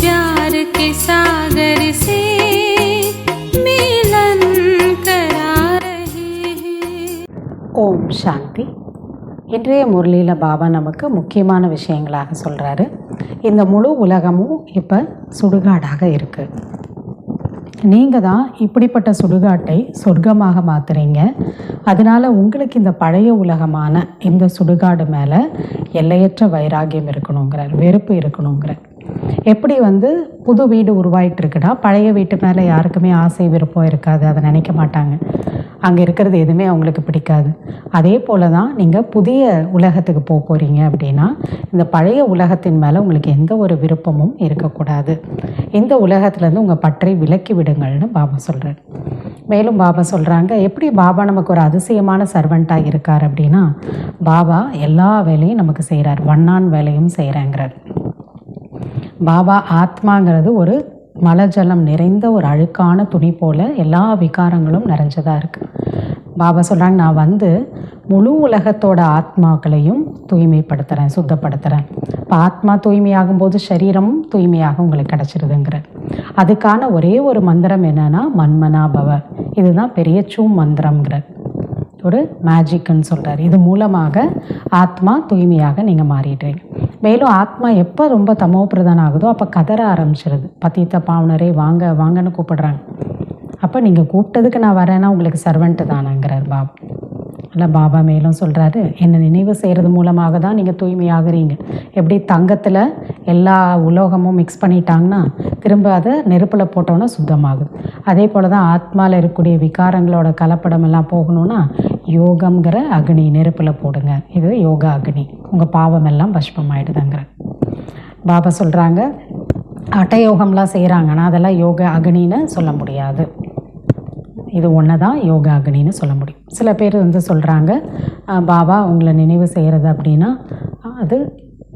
प्यार के सागर से मिलन करा रहे हैं. ஓம் சாந்தி. இன்றைய முரளியில் பாபா நமக்கு முக்கியமான விஷயங்களாக சொல்கிறாரு. இந்த முழு உலகமும் இப்போ சுடுகாடாக இருக்குது. நீங்கள் தான் இப்படிப்பட்ட சுடுகாட்டை சொர்க்கமாக மாற்றுறீங்க. அதனால் உங்களுக்கு இந்த பழைய உலகமான இந்த சுடுகாடு மேலே எல்லையற்ற வைராகியம் இருக்கணுங்கிறார், வெறுப்பு இருக்கணுங்கிறார். எப்படி புது வீடு உருவாயிட்டு இருக்குன்னா பழைய வீட்டு மேலே யாருக்குமே ஆசை விருப்பம் இருக்காது, அதை நினைக்க மாட்டாங்க, அங்கே இருக்கிறது எதுவுமே அவங்களுக்கு பிடிக்காது. அதே போல் தான் நீங்கள் புதிய உலகத்துக்கு போக போகிறீங்க அப்படின்னா இந்த பழைய உலகத்தின் மேலே உங்களுக்கு எந்த ஒரு விருப்பமும் இருக்கக்கூடாது. இந்த உலகத்துலேருந்து உங்கள் பற்றை விலக்கி விடுங்கள்னு பாபா சொல்கிறார். மேலும் பாபா சொல்கிறாங்க, எப்படி பாபா நமக்கு ஒரு அதிசயமான சர்வெண்ட்டாக இருக்கார் அப்படின்னா பாபா எல்லா வேலையும் நமக்கு செய்கிறார், வண்ணான் வேலையும் செய்கிறேங்கிறார். பாபா ஆத்மாங்கிறது ஒரு மலஜலம் நிறைந்த ஒரு அழுக்கான துணி போல் எல்லா விகாரங்களும் நிறைஞ்சதாக இருக்குது. பாபா சொல்கிறாங்க, நான் முழு உலகத்தோட ஆத்மாக்களையும் தூய்மைப்படுத்துகிறேன், சுத்தப்படுத்துகிறேன். இப்போ ஆத்மா தூய்மையாகும்போது சரீரமும் தூய்மையாக உங்களுக்கு கிடச்சிருதுங்கிற அதுக்கான ஒரே ஒரு மந்திரம் என்னென்னா மன்மனா பவ. இதுதான் பெரிய மந்திரம்ங்கிற ஒரு மேஜிக்குன்னு சொல்கிறார். இது மூலமாக ஆத்மா தூய்மையாக நீங்கள் மாறிடுறீங்க. மேலும் ஆத்மா எப்போ ரொம்ப தமோ பிரதானம் ஆகுதோ அப்போ கதற ஆரம்பிச்சிருது. பத்தித்த பாவனரே வாங்க வாங்கன்னு கூப்பிடுறாங்க. அப்போ நீங்கள் கூப்பிட்டதுக்கு நான் வரேன்னா உங்களுக்கு சர்வெண்ட்டு தானேங்கிறார் பாபா. இல்லை பாபா மேலும் சொல்கிறாரு, என்னை நினைவு செய்கிறது மூலமாக தான் நீங்கள் தூய்மையாகிறீங்க. எப்படி தங்கத்தில் எல்லா உலோகமும் மிக்ஸ் பண்ணிட்டாங்கன்னா திரும்ப அதை நெருப்பில் போட்டோன்னா சுத்தமாகுது. அதே போல் தான் ஆத்மாவில் இருக்கக்கூடிய விகாரங்களோட கலப்படம் எல்லாம் போகணுன்னா யோகம்ங்கிற அக்னி நெருப்பில் போடுங்க. இது யோகா அக்னி, உங்கள் பாவம் எல்லாம் பஷ்பமாயிடுதுங்கிற பாபா சொல்கிறாங்க. அட்டயோகம்லாம் செய்கிறாங்க, ஆனால் அதெல்லாம் யோகா அக்னின்னு சொல்ல முடியாது. இது ஒன்று தான் யோகா அக்னின்னு சொல்ல முடியும். சில பேர் சொல்கிறாங்க, பாபா உங்களை நினைவு செய்கிறது அப்படின்னா அது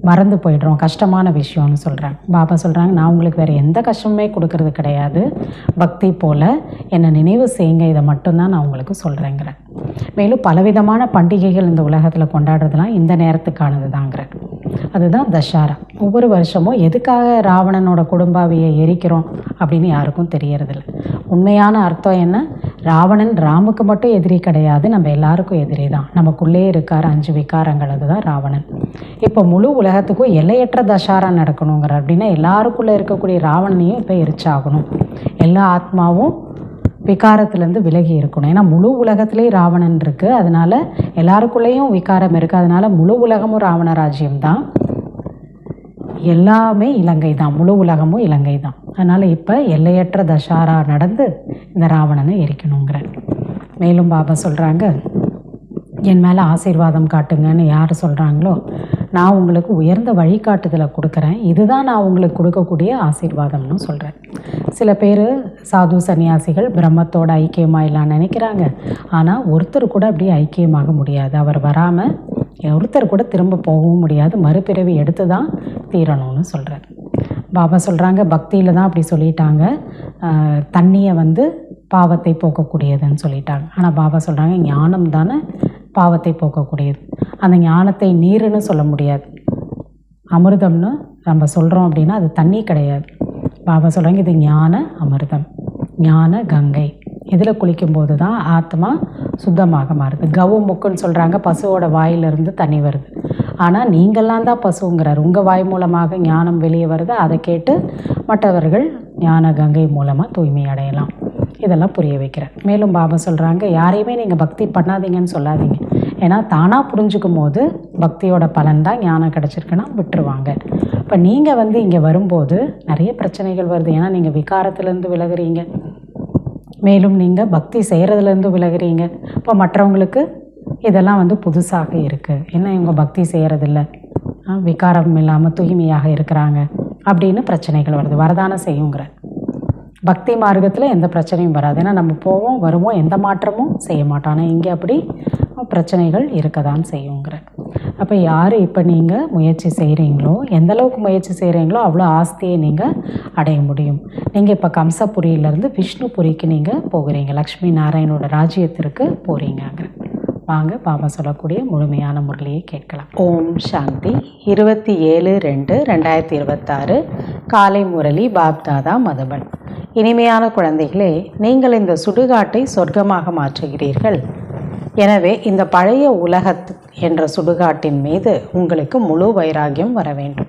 மறந்து போய்ட்றோம், கஷ்டமான விஷயம்னு சொல்கிறாங்க. பாபா சொல்கிறாங்க, நான் உங்களுக்கு வேறு எந்த கஷ்டமுமே கொடுக்கறது கிடையாது. பக்தி போல் என்னை நினைவு செய்யுங்க, இதை மட்டும்தான் நான் உங்களுக்கு சொல்கிறேங்கிறேன். மேலும் பலவிதமான பண்டிகைகள் இந்த உலகத்தில் கொண்டாடுறதுலாம் இந்த நேரத்துக்கானது தாங்கிறேன். அதுதான் தஷாரா. ஒவ்வொரு வருஷமும் எதுக்காக ராவணனோட குடும்பாவியை எரிக்கிறோம் அப்படின்னு யாருக்கும் தெரியறதில்ல. உண்மையான அர்த்தம் என்ன? ராவணன் ராமுக்கு மட்டும் எதிரி கிடையாது, நம்ம எல்லாருக்கும் எதிரி தான். நமக்குள்ளே இருக்கார் 5 விகாரங்கள், அதுதான் ராவணன். இப்போ முழு உலகத்துக்கும் எல்லையற்ற தஷாரா நடக்கணுங்கிற அப்படின்னா எல்லாருக்குள்ளே இருக்கக்கூடிய ராவணனையும் இப்போ எரிச்சாகணும். எல்லா ஆத்மாவும் விகாரத்துலேருந்து விலகி இருக்கணும். ஏன்னா முழு உலகத்துலேயும் ராவணன் இருக்குது, அதனால் எல்லாருக்குள்ளேயும் விகாரம் இருக்குது. அதனால் முழு உலகமும் ராவண ராஜ்யம் தான், எல்லாமே இலங்கை தான், முழு உலகமும் இலங்கை தான். அதனால் இப்போ எல்லையற்ற தஷாரா நடந்து இந்த ராவணனை எரிக்கணுங்கிற. மேலும் பாபா சொல்கிறாங்க, என் மேலே ஆசீர்வாதம் காட்டுங்கன்னு யார் சொல்கிறாங்களோ நான் உங்களுக்கு உயர்ந்த வழிகாட்டுதலை கொடுக்குறேன், இதுதான் நான் உங்களுக்கு கொடுக்கக்கூடிய ஆசீர்வாதம்னு சொல்கிறேன். சில பேர் சாது சன்னியாசிகள் பிரம்மத்தோட ஐக்கியமாக இல்லான்னு நினைக்கிறாங்க. ஆனால் ஒருத்தர் கூட அப்படி ஐக்கியமாக முடியாது. அவர் வராமல் ஒருத்தர் கூட திரும்ப போகவும் முடியாது, மறுபிறவி எடுத்து தான் தீரணும்னு சொல்கிறார். பாபா சொல்கிறாங்க, பக்தியில் தான் அப்படி சொல்லிட்டாங்க, தண்ணியை பாவத்தை போக்கக்கூடியதுன்னு சொல்லிட்டாங்க. ஆனால் பாபா சொல்கிறாங்க, ஞானம் தானே பாவத்தை போக்கக்கூடியது. அந்த ஞானத்தை நீருன்னு சொல்ல முடியாது, அமிர்தம்னு நம்ம சொல்கிறோம் அப்படின்னா அது தண்ணி கிடையாது. பாபா சொல்கிறாங்க, இது ஞான அமிர்தம், ஞான கங்கை. இதில் குளிக்கும்போது தான் ஆத்மா சுத்தமாக மாறுது. கவு முக்குன்னு சொல்கிறாங்க, பசுவோட வாயிலிருந்து தண்ணி வருது. ஆனால் நீங்கள்லாம் தான் பசுங்கிறார். உங்கள் வாய் மூலமாக ஞானம் வெளியே வருது, அதை கேட்டு மற்றவர்கள் ஞான கங்கை மூலமாக தூய்மை அடையலாம். இதெல்லாம் புரிய வைக்கிறார். மேலும் பாபா சொல்கிறாங்க, யாரையுமே நீங்கள் பக்தி பண்ணாதீங்கன்னு சொல்லாதீங்க. ஏன்னா தானாக புரிஞ்சுக்கும் போது பக்தியோட பலன் தான் ஞானம் கிடச்சிருக்குன்னா விட்டுருவாங்க. இப்போ நீங்கள் இங்கே வரும்போது நிறைய பிரச்சனைகள் வருது. ஏன்னா நீங்கள் விகாரத்துலேருந்து விலகுறீங்க, மேலும் நீங்கள் பக்தி செய்கிறதுலேருந்து விலகுறீங்க. இப்போ மற்றவங்களுக்கு இதெல்லாம் புதுசாக இருக்குது. என்ன இவங்க பக்தி செய்கிறதில்ல, விகாரம் இல்லாமல் தூய்மையாக இருக்கிறாங்க அப்படின்னு பிரச்சனைகள் வருது. வரதான செய்யுங்கிற பக்தி மார்க்கத்தில் எந்த பிரச்சனையும் வராது. ஏன்னா நம்ம போவோம் வருவோம், எந்த மாற்றமும் செய்ய மாட்டோம். ஆனால் இங்கே அப்படி பிரச்சனைகள் இருக்க தான் செய்யுங்கிற. அப்போ யார் இப்போ நீங்கள் முயற்சி செய்கிறீங்களோ, எந்தளவுக்கு முயற்சி செய்கிறீங்களோ அவ்வளோ ஆஸ்தியை நீங்கள் அடைய முடியும். நீங்கள் இப்போ கம்சபுரியிலேருந்து விஷ்ணுபுரிக்கு நீங்கள் போகிறீங்க, லக்ஷ்மி நாராயணோட ராஜ்யத்திற்கு போகிறீங்கங்கிற. வாங்க பாபா சொல்லக்கூடிய முழுமையான முரளியை கேட்கலாம். ஓம் சாந்தி. 27/2/2026 காலை முரளி பாப்தாதா மதுபன். இனிமையான குழந்தைகளே, நீங்கள் இந்த சுடுகாட்டை சொர்க்கமாக மாற்றுகிறீர்கள். எனவே இந்த பழைய உலகத் என்ற சுடுகாட்டின் மீது உங்களுக்கு முழு வைராகியம் வர வேண்டும்.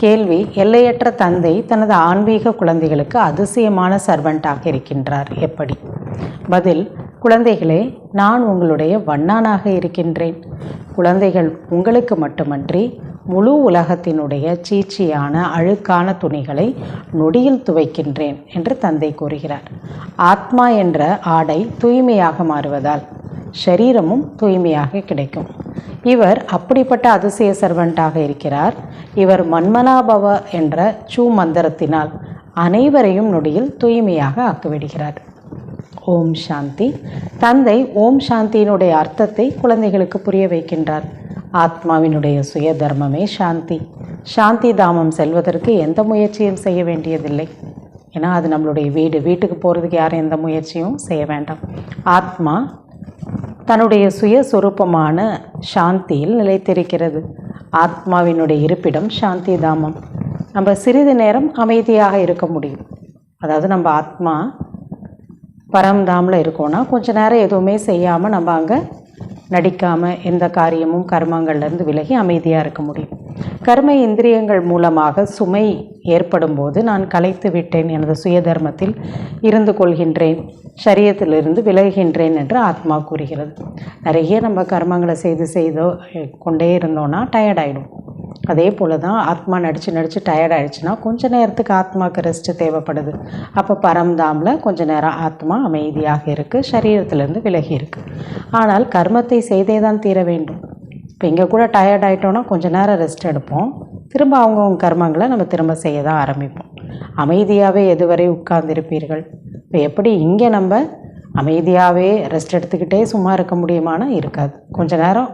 கேள்வி: எல்லையற்ற தந்தை தனது ஆன்மீக குழந்தைகளுக்கு அதிசயமான சர்வெண்டாக இருக்கின்றார், எப்படி? பதில்: குழந்தைகளே, நான் உங்களுடைய வண்ணானாக இருக்கின்றேன். குழந்தைகள் உங்களுக்கு மட்டுமன்றி முழு உலகத்தினுடைய சீச்சியான அழுக்கான துணிகளை நொடியில் துவைக்கின்றேன் என்று தந்தை கூறுகிறார். ஆத்மா என்ற ஆடை தூய்மையாக மாறுவதால் ஷரீரமும் தூய்மையாக கிடைக்கும். இவர் அப்படிப்பட்ட அதிசய சர்வெண்டாக இருக்கிறார். இவர் மன்மனாபவ என்ற சூ மந்திரத்தினால் அனைவரையும் நொடியில் தூய்மையாக ஆக்கிவிடுகிறார். ஓம் சாந்தி. தந்தை ஓம் சாந்தியினுடைய அர்த்தத்தை குழந்தைகளுக்கு புரிய வைக்கின்றார். ஆத்மாவினுடைய சுய தர்மமே சாந்தி. சாந்தி தாமம் செல்வதற்கு எந்த முயற்சியும் செய்ய வேண்டியதில்லை. ஏன்னா அது நம்மளுடைய வீட்டுக்கு போகிறதுக்கு யாரும் எந்த முயற்சியும் செய்ய வேண்டாம். ஆத்மா தன்னுடைய சுயஸ்வரூபமான சாந்தியில் நிலைத்திருக்கிறது. ஆத்மாவினுடைய இருப்பிடம் சாந்தி தாமம். நம்ம சிறிது நேரம் அமைதியாக இருக்க முடியும். அதாவது நம்ம ஆத்மா பரம்தாமில் இருக்கோன்னா கொஞ்ச நேரம் எதுவுமே செய்யாமல் நம்ம அங்கே நடிக்காமல் எந்த காரியமும் கர்மங்கள்லேருந்து விலகி அமைதியாக இருக்க முடியும். கர்ம இந்திரியங்கள் மூலமாக சுமை ஏற்படும் போது நான் கலைத்து விட்டேன், எனது சுயதர்மத்தில் இருந்து கொள்கின்றேன், சரீரத்திலிருந்து விலகுகின்றேன் என்று ஆத்மா கூறுகிறது. நிறைய நம்ம கர்மங்களை செய்தோ கொண்டே இருந்தோன்னா டயர்டாயிடும். அதே போல் தான் ஆத்மா நடித்து டயர்டாயிடுச்சுன்னா கொஞ்ச நேரத்துக்கு ஆத்மாவுக்கு ரெஸ்ட்டு தேவைப்படுது. அப்போ பரம்தாமில் கொஞ்ச நேரம் ஆத்மா அமைதியாக இருக்குது, சரீரத்திலேருந்து விலகி இருக்குது. ஆனால் கர்மத்தை செய்தே தான் தீர வேண்டும். இப்போ இங்கே கூட டயர்ட் ஆகிட்டோன்னா கொஞ்சம் நேரம் ரெஸ்ட் எடுப்போம், திரும்ப அவங்கவுங்க கர்மங்களை நம்ம திரும்ப செய்ய தான் ஆரம்பிப்போம். அமைதியாகவே எதுவரை உட்கார்ந்திருப்பீர்கள்? இப்போ எப்படி இங்கே நம்ம அமைதியாகவே ரெஸ்ட் எடுத்துக்கிட்டே சும்மா இருக்க முடியுமானா இருக்காது. கொஞ்சம் நேரம்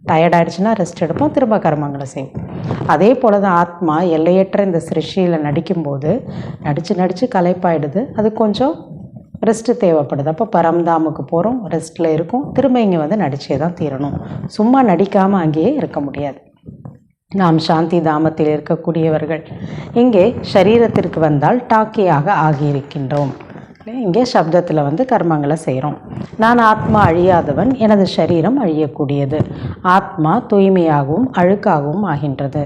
டயர்ட் ஆகிடுச்சுன்னா ரெஸ்ட் எடுப்போம், திரும்ப கர்மங்களை செய்வோம். அதே போல் தான் ஆத்மா எல்லையற்ற இந்த சிருஷ்டியில் நடிக்கும்போது நடித்து களைப்பாயிடுது. அது கொஞ்சம் ரெஸ்ட்டு தேவைப்படுது. அப்போ பரம்தாமுக்கு போகிறோம், ரெஸ்ட்டில் இருக்கும், திரும்ப இங்கே வந்து நடிச்சே தான் தீரணும். சும்மா நடிக்காமல் அங்கேயே இருக்க முடியாது. நாம் சாந்தி தாமத்தில் இருக்கக்கூடியவர்கள். இங்கே சரீரத்திற்கு வந்தால் டாக்கியாக ஆகியிருக்கின்றோம். இங்கே சப்தத்தில் வந்து கர்மங்களை செய்கிறோம். நான் ஆத்மா அழியாதவன், எனது சரீரம் அழியக்கூடியது. ஆத்மா தூய்மையாகவும் அழுக்காகவும் ஆகின்றது.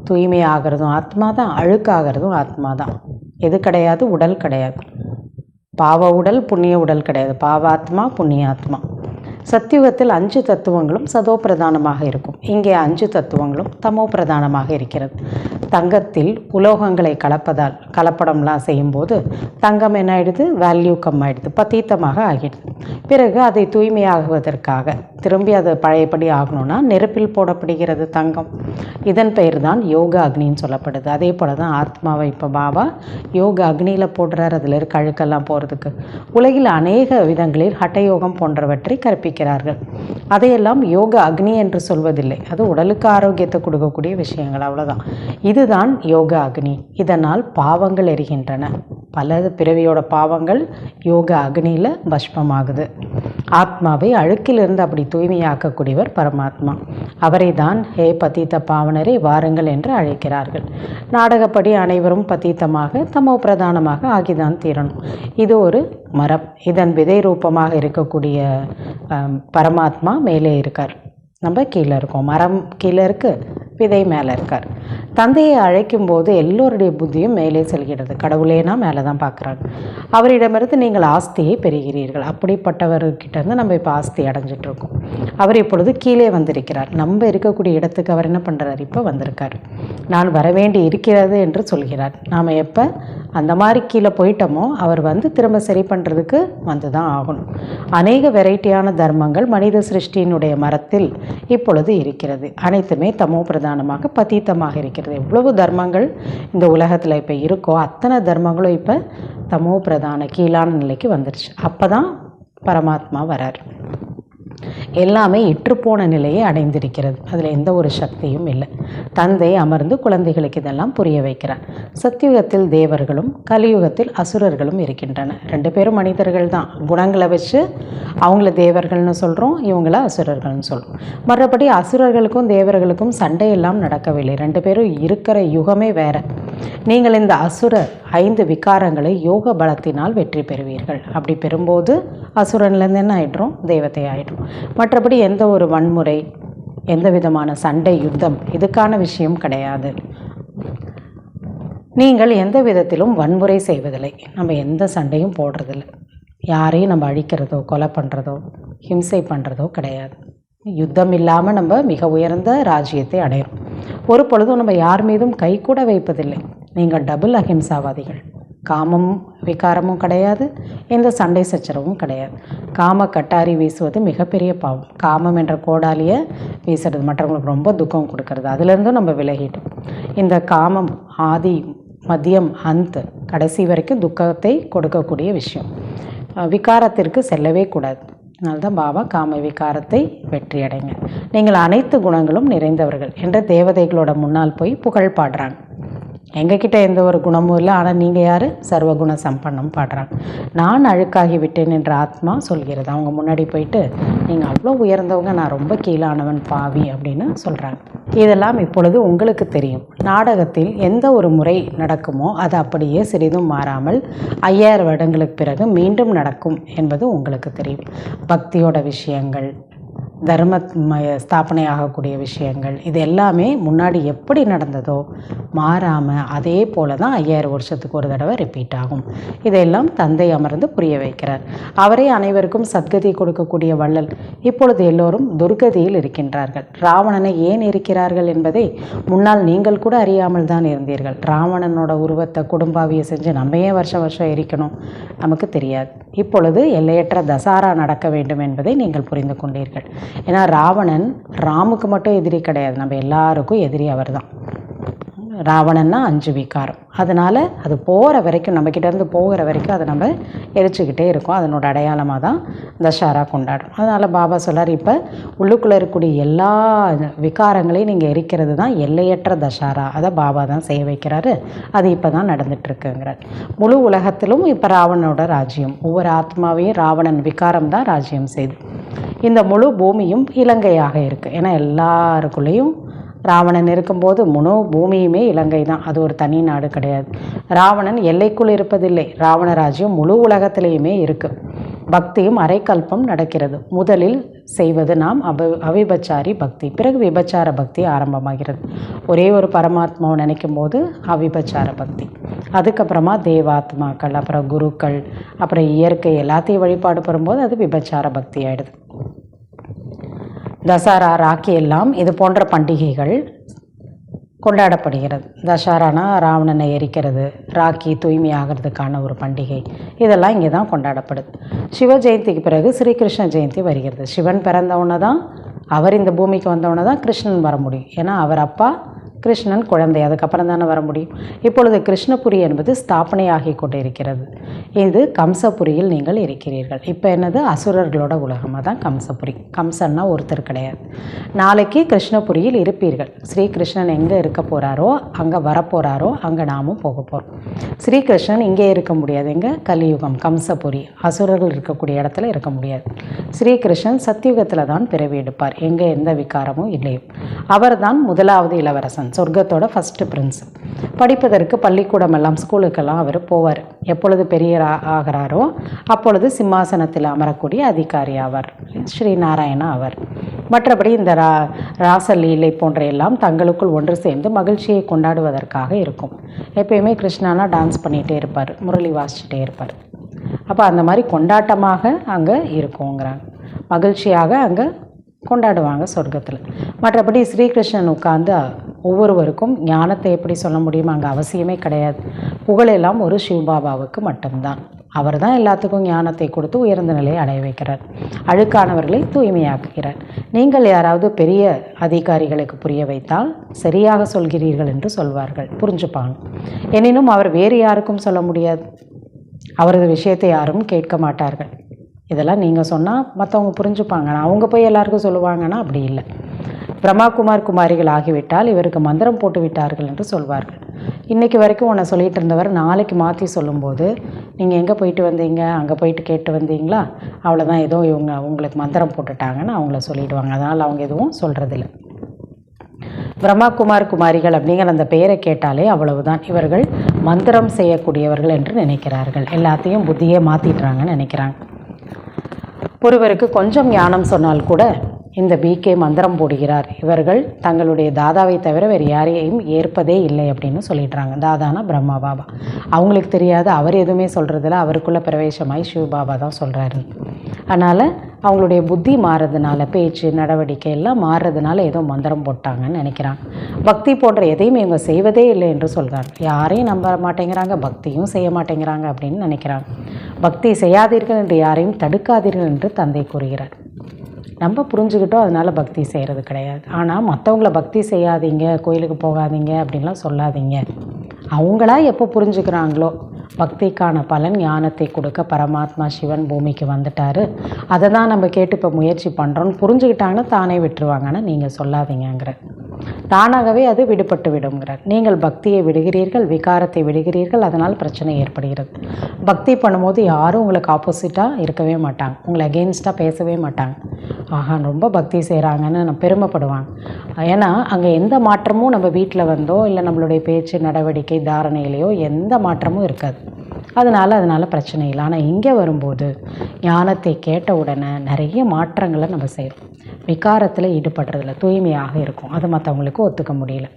தூய்மையாகிறதும் ஆத்மா தான், அழுக்காகிறதும் ஆத்மா தான். எது கிடையாது? உடல் கிடையாது. பாவ உடல் புண்ணிய உடல் கிடையாது. பாவாத்மா புண்ணியாத்மா. சத்தியுகத்தில் 5 தத்துவங்களும் சதோ பிரதானமாக இருக்கும். இங்கே 5 தத்துவங்களும் தமோ பிரதானமாக இருக்கிறது. தங்கத்தில் உலோகங்களை கலப்படம்லாம் செய்யும்போது தங்கம் என்ன ஆகிடுது? வேல்யூ கம்மாயிடுது, பத்தீத்தமாக ஆகிடுது. பிறகு அதை தூய்மையாகுவதற்காக திரும்பி அதை பழையபடி ஆகணும்னா நெருப்பில் போடப்படுகிறது தங்கம். இதன் பெயர் தான் யோக அக்னின்னு சொல்லப்படுது. அதே போல் தான் ஆத்மாவை இப்போ பாபா யோக அக்னியில் போடுறார், அதில் இருக்க அழுக்கெல்லாம் போகிறதுக்கு. உலகில் அநேக விதங்களில் ஹட்டயோகம் போன்றவற்றை கற்பிக்கிறார்கள். அதையெல்லாம் யோக அக்னி என்று சொல்வதில்லை. அது உடலுக்கு ஆரோக்கியத்தை கொடுக்கக்கூடிய விஷயங்கள், அவ்வளோதான். இதுதான் யோக அக்னி. இதனால் பாவங்கள் எரிகின்றன. பல பிறவியோட பாவங்கள் யோக அக்னியில் பஸ்மமாகுது. ஆத்மாவை அழுக்கிலிருந்து அப்படி தூய்மையாக்கக்கூடியவர் பரமாத்மா. அவரை தான் ஹே பதீத்த பாவனரே வாருங்கள் என்று அழைக்கிறார்கள். நாடகப்படி அனைவரும் பதீத்தமாக தமோ பிரதானமாக ஆகிதான் தீரணும். இது ஒரு மரம். இதன் விதை ரூபமாக இருக்கக்கூடிய பரமாத்மா மேலே இருக்கார், நம்ம கீழே இருக்கோம். மரம் கீழே இருக்குது, விதை மேலே இருக்கார். தந்தையை அழைக்கும் போது எல்லோருடைய புத்தியும் மேலே செல்கிறது. கடவுளேனா மேலே தான் பார்க்குறாங்க. அவரிடமிருந்து நீங்கள் ஆஸ்தியை பெறுகிறீர்கள். அப்படிப்பட்டவர்கிட்டருந்து நம்ம இப்போ ஆஸ்தி அடைஞ்சிட்ருக்கோம். அவர் இப்பொழுது கீழே வந்திருக்கிறார். நம்ம இருக்கக்கூடிய இடத்துக்கு அவர் என்ன பண்ணுறார்? இப்போ வந்திருக்கார். நான் வரவேண்டி இருக்கிறது என்று சொல்கிறார். நாம் எப்போ அந்த மாதிரி கீழே போயிட்டோமோ அவர் வந்து திரும்ப சரி பண்ணுறதுக்கு வந்து தான் ஆகணும். அநேக வெரைட்டியான தர்மங்கள் மனித சிருஷ்டியினுடைய மரத்தில் இப்பொழுது இருக்கிறது. அனைத்துமே தமோ பிரதானமாக பதீத்தமாக இருக்கிறது. எவ்வளவு தர்மங்கள் இந்த உலகத்தில் இப்போ இருக்கோ அத்தனை தர்மங்களும் இப்போ தமோ பிரதான கீழான நிலைக்கு வந்துடுச்சு. அப்போ தான் பரமாத்மா வரார். எல்லாமே இற்றுப்போன நிலையை அடைந்திருக்கிறது. அதில் எந்த ஒரு சக்தியும் இல்லை. தந்தை அமர்ந்து குழந்தைகளுக்கு இதெல்லாம் புரிய வைக்கிறார். சத்தியுகத்தில் தேவர்களும் கலியுகத்தில் அசுரர்களும் இருக்கின்றன. 2 பேரும் மனிதர்கள் தான். குணங்களை வச்சு அவங்கள தேவர்கள்னு சொல்கிறோம், இவங்கள அசுரர்கள்னு சொல்கிறோம். மற்றபடி அசுரர்களுக்கும் தேவர்களுக்கும் சண்டையெல்லாம் நடக்கவில்லை. 2 பேரும் இருக்கிற யுகமே வேறு. நீங்கள் இந்த அசுர 5 விகாரங்களை யோக பலத்தினால் வெற்றி பெறுவீர்கள். அப்படி பெறும்போது அசுரன்லேருந்து என்ன ஆகிடும்? தெய்வத்தை ஆகிடும். மற்றபடி எந்த ஒரு வன்முறை, எந்த விதமான சண்டை, யுத்தம் இதுக்கான விஷயம் கிடையாது. நீங்கள் எந்த விதத்திலும் வன்முறை செய்வதில்லை. நம்ம எந்த சண்டையும் போடுறதில்லை. யாரையும் நம்ம அழிக்கிறதோ, கொலை பண்ணுறதோ, ஹிம்சை பண்ணுறதோ கிடையாது. யுத்தம் இல்லாமல் நம்ம மிக உயர்ந்த ராஜ்யத்தை அடையிறோம். ஒரு பொழுதும் நம்ம யார் மீதும் கை கூட வைப்பதில்லை. நீங்கள் டபுள் அஹிம்சாவாதிகள். காமம் விகாரமும் கிடையாது, எந்த சண்டை சச்சரவும் கிடையாது. காம கட்டாரி வீசுவது மிகப்பெரிய பாவம். காமம் என்ற கோடாலியை வீசுறது மற்றவங்களுக்கு ரொம்ப துக்கம் கொடுக்கறது. அதுலேருந்தும் நம்ம விலகிட்டோம். இந்த காமம் ஆதி, மத்தியம், அந்த கடைசி வரைக்கும் துக்கத்தை கொடுக்கக்கூடிய விஷயம். விகாரத்திற்கு செல்லவே கூடாது. அதனால்தான் பாபா காம விகாரத்தை வெற்றியடைங்க, நீங்கள் அனைத்து குணங்களும் நிறைந்தவர்கள் என்ற தேவதைகளோட முன்னால் போய் புகழ் பாடுறாங்க. எங்ககிட்ட எந்த ஒரு குணமும் இல்லை, ஆனால் நீங்கள் யார்? சர்வகுண சம்பன்னம் பாடுறாங்க. நான் அழுக்காகி விட்டேன் என்ற ஆத்மா சொல்கிறது. அவங்க முன்னாடி போயிட்டு நீங்கள் அவ்வளோ உயர்ந்தவங்க, நான் ரொம்ப கீழானவன் பாவி அப்படின்னு சொல்கிறாங்க. இதெல்லாம் இப்பொழுது உங்களுக்கு தெரியும். நாடகத்தில் எந்த ஒரு முறை நடக்குமோ அது அப்படியே சிறிதும் மாறாமல் 5000 வருடங்களுக்கு பிறகு மீண்டும் நடக்கும் என்பது உங்களுக்கு தெரியும். பக்தியோட விஷயங்கள், தர்ம ஸ்தாபனை ஆகக்கூடிய விஷயங்கள், இது எல்லாமே முன்னாடி எப்படி நடந்ததோ மாறாமல் அதே போல தான் 5000 வருஷத்துக்கு ஒரு தடவை ரிப்பீட் ஆகும். இதையெல்லாம் தந்தை அமர்ந்து புரிய வைக்கிறார். அவரே அனைவருக்கும் சத்கதி கொடுக்கக்கூடிய வள்ளல். இப்பொழுது எல்லோரும் துர்கதியில் இருக்கின்றார்கள். ராவணனை ஏன் இருக்கிறார்கள் என்பதை முன்னால் நீங்கள் கூட அறியாமல் தான் இருந்தீர்கள். ராவணனோட உருவத்தை குடும்பாவியை செஞ்சு நம்ம ஏன் வருஷம் வருஷம் எரிக்கணும்? நமக்கு தெரியாது. இப்பொழுது எல்லையற்ற தசாரா நடக்க வேண்டும் என்பதை நீங்கள் புரிந்து கொண்டீர்கள். ஏன்னா ராவணன் ராமுக்கு மட்டும் எதிரி கிடையாது, நம்ம எல்லாருக்கும் எதிரி அவர் தான். ராவணன்னா 5 விகாரம். அதனால் அது போகிற வரைக்கும், நம்மக்கிட்டேருந்து போகிற வரைக்கும் அதை நம்ம எரிச்சுக்கிட்டே இருக்கோம். அதனோட அடையாளமாக தான் தசரா கொண்டாடும். அதனால் பாபா சொல்லார், இப்போ உள்ளுக்குள்ளே இருக்கக்கூடிய எல்லா விகாரங்களையும் நீங்கள் எரிக்கிறது தான் எல்லையற்ற தசரா. அதை பாபா தான் செய்ய வைக்கிறாரு. அது இப்போ தான் நடந்துட்டுருக்குங்கிறார். முழு உலகத்திலும் இப்போ ராவணனோட ராஜ்யம். ஒவ்வொரு ஆத்மாவையும் ராவணன் விகாரம் தான் ராஜ்யம் செய்து. இந்த முழு பூமியும் இலங்கையாக இருக்குது. ஏன்னா எல்லாருக்குள்ளேயும் ராவணன் இருக்கும்போது முழு பூமியுமே இலங்கை தான். அது ஒரு தனி நாடு கிடையாது. ராவணன் எல்லைக்குள் இருப்பதில்லை. ராவண ராஜ்யம் முழு உலகத்திலேயுமே இருக்குது. பக்தியும் அரைக்கல்பம் நடக்கிறது. முதலில் செய்வது நாம் அவிபச்சாரி பக்தி, பிறகு விபச்சார பக்தி ஆரம்பமாகிறது. ஒரே ஒரு பரமாத்மாவை நினைக்கும் போது அவிபச்சார பக்தி, அதுக்கப்புறமா தேவாத்மாக்கள், அப்புறம் குருக்கள், அப்புறம் இயற்கை எல்லாத்தையும் வழிபாடு பெறும்போது அது விபச்சார பக்தி ஆகிடுது. தசரா, ராக்கி எல்லாம் இது போன்ற பண்டிகைகள் கொண்டாடப்படுகிறது. தசரானா ராவணனை எரிக்கிறது, ராக்கி தூய்மையாகிறதுக்கான ஒரு பண்டிகை. இதெல்லாம் இங்கே தான் கொண்டாடப்படுது. சிவ ஜெயந்திக்கு பிறகு ஸ்ரீகிருஷ்ண ஜெயந்தி வருகிறது. சிவன் பிறந்தவுடனே தான், அவர் இந்த பூமிக்கு வந்தவுடனே தான் கிருஷ்ணன் வர முடியும். ஏன்னா அவர் அப்பா, கிருஷ்ணன் குழந்தை, அதுக்கப்புறம் தானே வர முடியும். இப்பொழுது கிருஷ்ணபுரி என்பது ஸ்தாபனையாகி கொண்டு இருக்கிறது. இது கம்சபுரியில் நீங்கள் இருக்கிறீர்கள். இப்போ என்னது? அசுரர்களோட உலகமாக தான் கம்சபுரி. கம்சன்னா ஒருத்தர் கிடையாது. நாளைக்கு கிருஷ்ணபுரியில் இருப்பீர்கள். ஸ்ரீகிருஷ்ணன் எங்கே இருக்க போகிறாரோ, அங்கே வரப்போகிறாரோ, அங்கே நாமும் போக போகிறோம். ஸ்ரீகிருஷ்ணன் இங்கே இருக்க முடியாது. எங்கே? கலியுகம், கம்சபுரி, அசுரர்கள் இருக்கக்கூடிய இடத்துல இருக்க முடியாது. ஸ்ரீகிருஷ்ணன் சத்தியுகத்தில் தான் பிறவி எடுப்பார். எங்கே எந்த விகாரமும் இல்லையோ. அவர் தான் முதலாவது இளவரசன், சொர்க்கத்தோட ஃபஸ்ட்டு பிரின்ஸ். படிப்பதற்கு பள்ளிக்கூடம் எல்லாம், ஸ்கூலுக்கெல்லாம் அவர் போவார். எப்பொழுது பெரிய ஆகிறாரோ அப்பொழுது சிம்மாசனத்தில் அமரக்கூடிய அதிகாரி ஆவார். ஸ்ரீ நாராயணா அவர். மற்றபடி இந்த ராசலீலை போன்ற எல்லாம் தங்களுக்குள் ஒன்று சேர்ந்து மகிழ்ச்சியை கொண்டாடுவதற்காக இருக்கும். எப்பயுமே கிருஷ்ணானா டான்ஸ் பண்ணிகிட்டே இருப்பார், முரளி வாசிச்சுட்டே இருப்பார். அப்போ அந்த மாதிரி கொண்டாட்டமாக அங்கே இருக்குங்கிறாங்க. மகிழ்ச்சியாக அங்கே கொண்டாடுவாங்க சொர்க்கத்தில். மற்றபடி ஸ்ரீகிருஷ்ணன் உட்கார்ந்து ஒவ்வொருவருக்கும் ஞானத்தை எப்படி சொல்ல முடியும்? அங்கே அவசியமே கிடையாது. புகழெல்லாம் ஒரு சிவபாபாவுக்கு மட்டும்தான். அவர் தான் எல்லாத்துக்கும் ஞானத்தை கொடுத்து உயர்ந்த நிலையை அடைய வைக்கிறார். அழுக்கானவர்களை தூய்மையாக்குகிறார். நீங்கள் யாராவது பெரிய அதிகாரிகளுக்கு புரிய வைத்தால் சரியாக சொல்கிறீர்கள் என்று சொல்வார்கள், புரிஞ்சுப்பாங்க. எனினும் அவர் வேறு யாருக்கும் சொல்ல முடியாது. அவரது விஷயத்தை யாரும் கேட்க மாட்டார்கள். இதெல்லாம் நீங்கள் சொன்னால் மற்றவங்க புரிஞ்சுப்பாங்க. அவங்க போய் எல்லாருக்கும் சொல்லுவாங்கன்னா அப்படி இல்லை. பிரம்மாகுமார் குமாரிகள் ஆகிவிட்டால் இவருக்கு மந்திரம் போட்டு விட்டார்கள் என்று சொல்வார்கள். இன்றைக்கி வரைக்கும் உன்னை சொல்லிகிட்டு இருந்தவர் நாளைக்கு மாற்றி சொல்லும்போது, நீங்கள் எங்கே போயிட்டு வந்தீங்க, அங்கே போயிட்டு கேட்டு வந்தீங்களா, அவ்வளோதான், ஏதோ உங்களுக்கு மந்திரம் போட்டுட்டாங்கன்னு அவங்கள சொல்லிவிடுவாங்க. அதனால் அவங்க எதுவும் சொல்கிறதில்ல. பிரம்மாகுமார் குமாரிகள் அப்படிங்கிற அந்த பெயரை கேட்டாலே அவ்வளவுதான், இவர்கள் மந்திரம் செய்யக்கூடியவர்கள் என்று நினைக்கிறார்கள். எல்லாத்தையும் புத்தியே மாற்றிடுறாங்கன்னு நினைக்கிறாங்க. ஒருவருக்கு கொஞ்சம் ஞானம் சொன்னால் கூட இந்த பிகே மந்திரம் போடுகிறார், இவர்கள் தங்களுடைய தாதாவை தவிர வேறு யாரையும் ஏற்பதே இல்லை அப்படின்னு சொல்லிடுறாங்க. தாதானா பிரம்மா பாபா. அவங்களுக்கு தெரியாது, அவர் எதுவுமே சொல்கிறதில்ல, அவருக்குள்ளே பிரவேசமாய் சிவ பாபா தான் சொல்கிறாரு. அதனால் அவங்களுடைய புத்தி மாறுறதுனால, பேச்சு நடவடிக்கை எல்லாம் மாறுறதுனால ஏதோ மந்திரம் போட்டாங்கன்னு நினைக்கிறாங்க. பக்தி போன்ற எதையும் இவங்க செய்வதே இல்லை என்று சொல்கிறாங்க. யாரையும் நம்ப மாட்டேங்கிறாங்க, பக்தியும் செய்ய மாட்டேங்கிறாங்க அப்படின்னு நினைக்கிறாங்க. பக்தி செய்யாதீர்கள் என்று யாரையும் தடுக்காதீர்கள் என்று தந்தை கூறுகிறார். நம்ம புரிஞ்சுக்கிட்டோம், அதனால் பக்தி செய்கிறது கிடையாது. ஆனால் மற்றவங்கள பக்தி செய்யாதீங்க, கோயிலுக்கு போகாதீங்க அப்படின்லாம் சொல்லாதீங்க. அவங்களா எப்போ புரிஞ்சுக்கிறாங்களோ பக்திக்கான பலன் ஞானத்தை கொடுக்க பரமாத்மா சிவன் பூமிக்கு வந்துட்டார், அதை தான் நம்ம கேட்டு இப்போ முயற்சி பண்ணுறோன்னு புரிஞ்சுக்கிட்டாங்கன்னா தானே விட்டுருவாங்கன்னா நீங்கள் சொல்லாதீங்கிற. தானாகவே அது விடுபட்டு விடுங்கிறார். நீங்கள் பக்தியை விடுகிறீர்கள், விகாரத்தை விடுகிறீர்கள், அதனால் பிரச்சனை ஏற்படுகிறது. பக்தி பண்ணும்போது யாரும் உங்களுக்கு ஆப்போசிட்டாக இருக்கவே மாட்டாங்க, உங்களை அகெயின்ஸ்டாக பேசவே மாட்டாங்க. ஆஹா ரொம்ப பக்தி செய்கிறாங்கன்னு நம்ம பெருமைப்படுவாங்க. ஏன்னா அங்கே எந்த மாற்றமும் நம்ம வீட்டில் வந்தோ இல்லை நம்மளுடைய பேச்சு நடவடிக்கை தாரணையிலையோ எந்த மாற்றமும் இருக்காது. அதனால் பிரச்சனை இல்லை. ஆனால் இங்கே வரும்போது ஞானத்தை கேட்ட உடனே நிறைய மாற்றங்களை நம்ம செய்கிறோம். விகாரத்தில் ஈடுபடுறதில்ல, தூய்மையாக இருக்கும். அது மற்றவங்களுக்கு ஒத்துக்க முடியல.